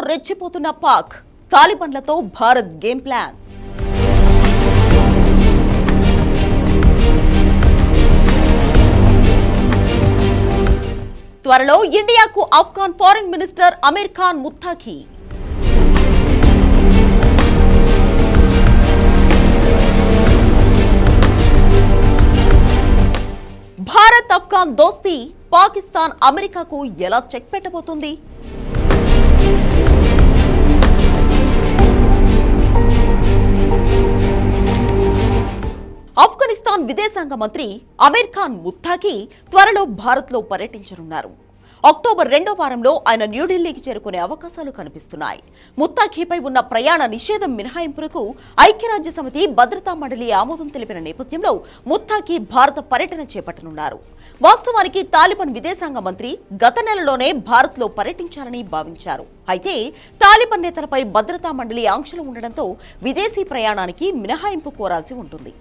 రెచ్చిపోతున్న Pak, తాలిబాన్లతో Bharat game plan. త్వరలో ఇండియాకు Afghan foreign minister Aamir Khan ముత్తాఖీ. Bharat Afghan దోస్తీ పాకిస్తాన్ అమెరికాకు ఎలా చెక్ పెట్టబోతుంది? ఆఫ్ఘనిస్తాన్ విదేశాంగ మంత్రి అమీర్ ఖాన్ ముత్తాఖీ త్వరలో భారత్లో పర్యటించనున్నారు. అక్టోబర్ 2వ వారంలో ఆయన న్యూఢిల్లీకి చేరుకునే అవకాశాలు కనిపిస్తున్నాయి. ముత్తాఖీపై ఉన్న ప్రయాణ నిషేధం మినహాయింపునకు ఐక్యరాజ్య సమితి భద్రతా మండలి ఆమోదం తెలిపిన నేపథ్యంలో ముత్తాఖీ భారత పర్యటన చేపట్టనున్నారు. వాస్తవానికి తాలిబాన్ విదేశాంగ మంత్రి గత నెలలోనే భారత్లో పర్యటించాలని భావించారు. అయితే తాలిబాన్ నేతలపై భద్రతా మండలి ఆంక్షలు ఉండడంతో విదేశీ ప్రయాణానికి మినహాయింపు కోరాల్సి ఉంటుంది.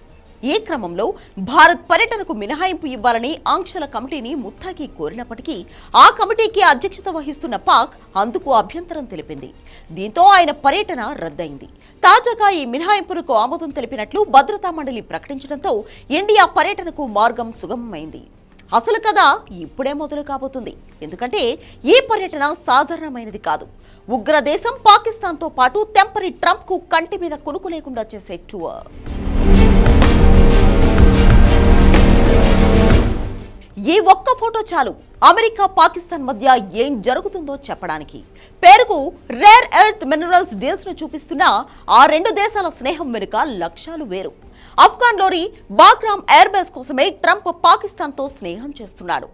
ఈ క్రమంలో భారత్ పర్యటనకు మినహాయింపు ఇవ్వాలని ఆంక్షల కమిటీని ముత్తాఖీ కోరినప్పటికీ ఆ కమిటీకి అధ్యక్షత వహిస్తున్న పాక్ అందుకు అభ్యంతరం తెలిపింది. దీంతో ఆయన పర్యటన రద్దయింది. తాజాగా ఈ మినహాయింపునకు ఆమోదం తెలిపినట్లు భద్రతా మండలి ప్రకటించడంతో ఇండియా పర్యటనకు మార్గం సుగమమైంది. అసలు కథ ఇప్పుడే మొదలు కాబోతుంది. ఎందుకంటే ఈ పర్యటన సాధారణమైనది కాదు. ఉగ్రదేశం పాకిస్తాన్తో పాటు తెంపరి ట్రంప్కు కంటి మీద కునుకు లేకుండా చేసే టూర్. ఈ ఒక్క ఫోటో చాలు అమెరికా పాకిస్తాన్ మధ్య ఏం జరుగుతుందో చెప్పడానికి. పేరుకు రేర్ ఎర్త్ మినరల్స్ డీల్స్ ను చూపిస్తున్న ఆ రెండు దేశాల స్నేహం వెనుక లక్ష్యాలు వేరు. ఆఫ్ఘన్లోని బాగ్రామ్ ఎయిర్ బేస్ కోసమే ట్రంప్ పాకిస్తాన్తో స్నేహం చేస్తున్నాడు.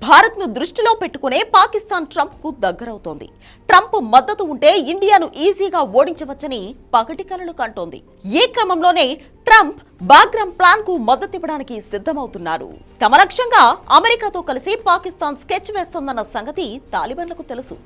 భారత్ ను దృష్టిలో పెట్టుకునే పాకిస్తాన్ ట్రంప్ కు దగ్గరవుతోంది. ట్రంప్ మద్దతు ఉంటే ఇండియాను ఈజీగా ఓడించవచ్చని పగటి కలలు కంటోంది. ఈ క్రమంలోనే ట్రంప్ బాగ్రామ్ ప్లాన్ కు మద్దతివ్వడానికి సిద్ధమవుతున్నారు. తమ లక్ష్యంగా అమెరికాతో కలిసి పాకిస్తాన్ స్కెచ్ వేస్తోందన్న సంగతి తాలిబాన్లకు తెలుసు.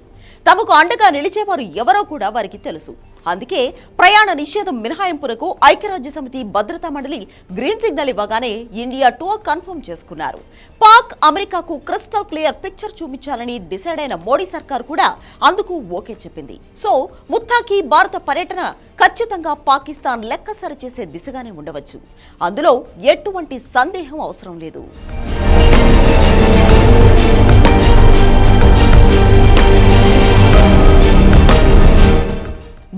తమకు అండగా నిలిచేవారు ఎవరో కూడా వారికి తెలుసు. అందుకే ప్రయాణ నిషేధం మినహాయింపునకు ఐక్యరాజ్య సమితి భద్రతా మండలి గ్రీన్ సిగ్నల్ ఇవ్వగానే ఇండియా టూర్ కన్ఫర్మ్ చేసుకున్నారు. పాక్ అమెరికాకు క్రిస్టల్ క్లియర్ పిక్చర్ చూపించాలని డిసైడ్ అయిన మోడీ సర్కార్ కూడా అందుకు ఓకే చెప్పింది. సో ముత్తాఖీ భారత పర్యటన ఖచ్చితంగా పాకిస్తాన్ లెక్కసరి చేసే దిశగానే ఉండవచ్చు. అందులో ఎటువంటి సందేహం అవసరం లేదు.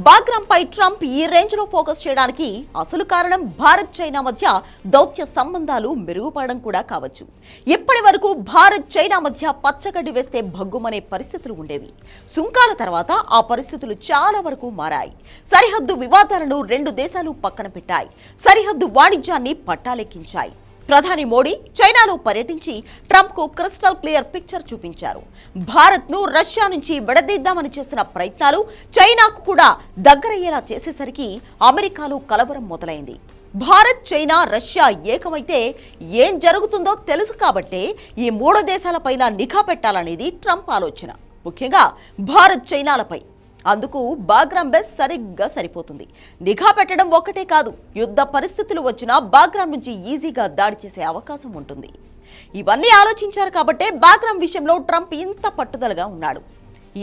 బాగ్రామ్ పై ట్రంప్ ఈ రేంజ్ లో ఫోకస్ చేయడానికి అసలు కారణం భారత్ చైనా మధ్య దౌత్య సంబంధాలు మెరుగుపడడం కూడా కావచ్చు. ఇప్పటి వరకు భారత్ చైనా మధ్య పచ్చగడ్డి వేస్తే భగ్గుమనే పరిస్థితులు ఉండేవి. సుంకాల తర్వాత ఆ పరిస్థితులు చాలా వరకు మారాయి. సరిహద్దు వివాదాలను రెండు దేశాలు పక్కన పెట్టాయి. సరిహద్దు వాణిజ్యాన్ని పట్టాలెక్కించాయి. ప్రధాని మోడీ చైనాలో పర్యటించి ట్రంప్ కు క్రిస్టల్ క్లియర్ పిక్చర్ చూపించారు. భారత్ ను రష్యా నుంచి విడదీద్దామని చేసిన ప్రయత్నాలు చైనాకు కూడా దగ్గరయ్యేలా చేసేసరికి అమెరికాలో కలవరం మొదలైంది. భారత్ చైనా రష్యా ఏకమైతే ఏం జరుగుతుందో తెలుసు కాబట్టే ఈ మూడు దేశాలపైన నిఘా పెట్టాలనేది ట్రంప్ ఆలోచన. ముఖ్యంగా భారత్ చైనాలపై. అందుకు బాగ్రామ్ బేస్ సరిగ్గా సరిపోతుంది. నిఘా పెట్టడం ఒక్కటే కాదు, యుద్ధ పరిస్థితులు వచ్చినా బాగ్రామ్ నుంచి ఈజీగా దాడి చేసే అవకాశం ఉంటుంది. ఇవన్నీ ఆలోచించారు కాబట్టే బాగ్రామ్ విషయంలో ట్రంప్ ఇంత పట్టుదలగా ఉన్నాడు.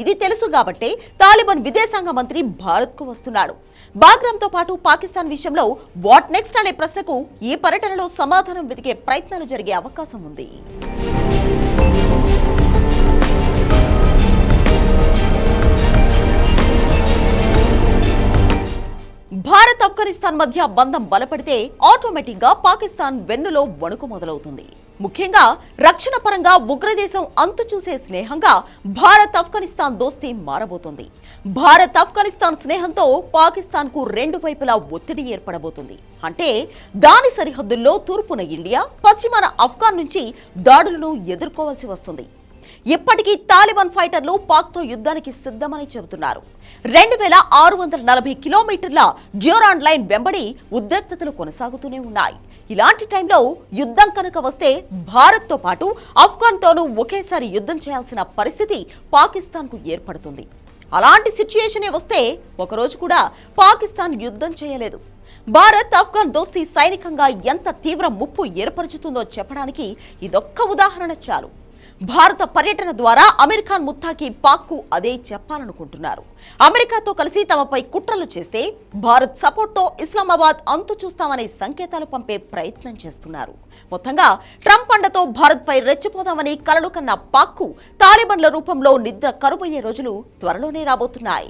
ఇది తెలుసు కాబట్టే తాలిబాన్ విదేశాంగ మంత్రి భారత్కు వస్తున్నాడు. బాగ్రామ్తో పాటు పాకిస్తాన్ విషయంలో వాట్ నెక్స్ట్ అనే ప్రశ్నకు ఈ పర్యటనలో సమాధానం వెతికే ప్రయత్నాలు జరిగే అవకాశం ఉంది. భారత్ ఆఫ్ఘనిస్తాన్ మధ్య బంధం బలపడితే ఆటోమేటిక్ గా పాకిస్తాన్ వెన్నులో వణుకు మొదలవుతుంది. ముఖ్యంగా రక్షణ పరంగా ఉగ్రదేశం అంతు చూసే స్నేహంగా భారత్ ఆఫ్ఘనిస్తాన్ దోస్తీ మారబోతోంది. భారత్ ఆఫ్ఘనిస్తాన్ స్నేహంతో పాకిస్తాన్ కు రెండు వైపులా ఒత్తిడి ఏర్పడబోతుంది. అంటే దాని సరిహద్దుల్లో తూర్పున ఇండియా, పశ్చిమాన ఆఫ్ఘాన్ నుంచి దాడులను ఎదుర్కోవాల్సి వస్తుంది. ఇప్పటికీ తాలిబాన్ ఫైటర్లు పాక్తో యుద్ధానికి సిద్ధమని చెబుతున్నారు. 2640 కిలోమీటర్ల డ్యూరాండ్ లైన్ వెంబడి ఉద్రిక్తతలు కొనసాగుతూనే ఉన్నాయి. ఇలాంటి టైంలో యుద్ధం కనుక వస్తే భారత్తో పాటు ఆఫ్ఘాన్తోనూ ఒకేసారి యుద్ధం చేయాల్సిన పరిస్థితి పాకిస్తాన్కు ఏర్పడుతుంది. అలాంటి సిచ్యుయేషనే వస్తే ఒకరోజు కూడా పాకిస్తాన్ యుద్ధం చేయలేదు. భారత్ ఆఫ్ఘాన్ దోస్తీ సైనికంగా ఎంత తీవ్ర ముప్పు ఏర్పరుచుతుందో చెప్పడానికి ఇదొక్క ఉదాహరణ చాలు. భారత పర్యటన ద్వారా అమీర్ ఖాన్ ముత్తాకి పాక్కు అదే చెప్పాలనుకుంటున్నారు. అమెరికాతో కలిసి తమపై కుట్రలు చేస్తే భారత్ సపోర్ట్తో ఇస్లామాబాద్ అంతు చూస్తామనే సంకేతాలు పంపే ప్రయత్నం చేస్తున్నారు. మొత్తంగా ట్రంప్ అండతో భారత్పై రెచ్చిపోదామని కలలు కన్న పాక్కు తాలిబాన్ల రూపంలో నిద్ర కరువయ్యే రోజులు త్వరలోనే రాబోతున్నాయి.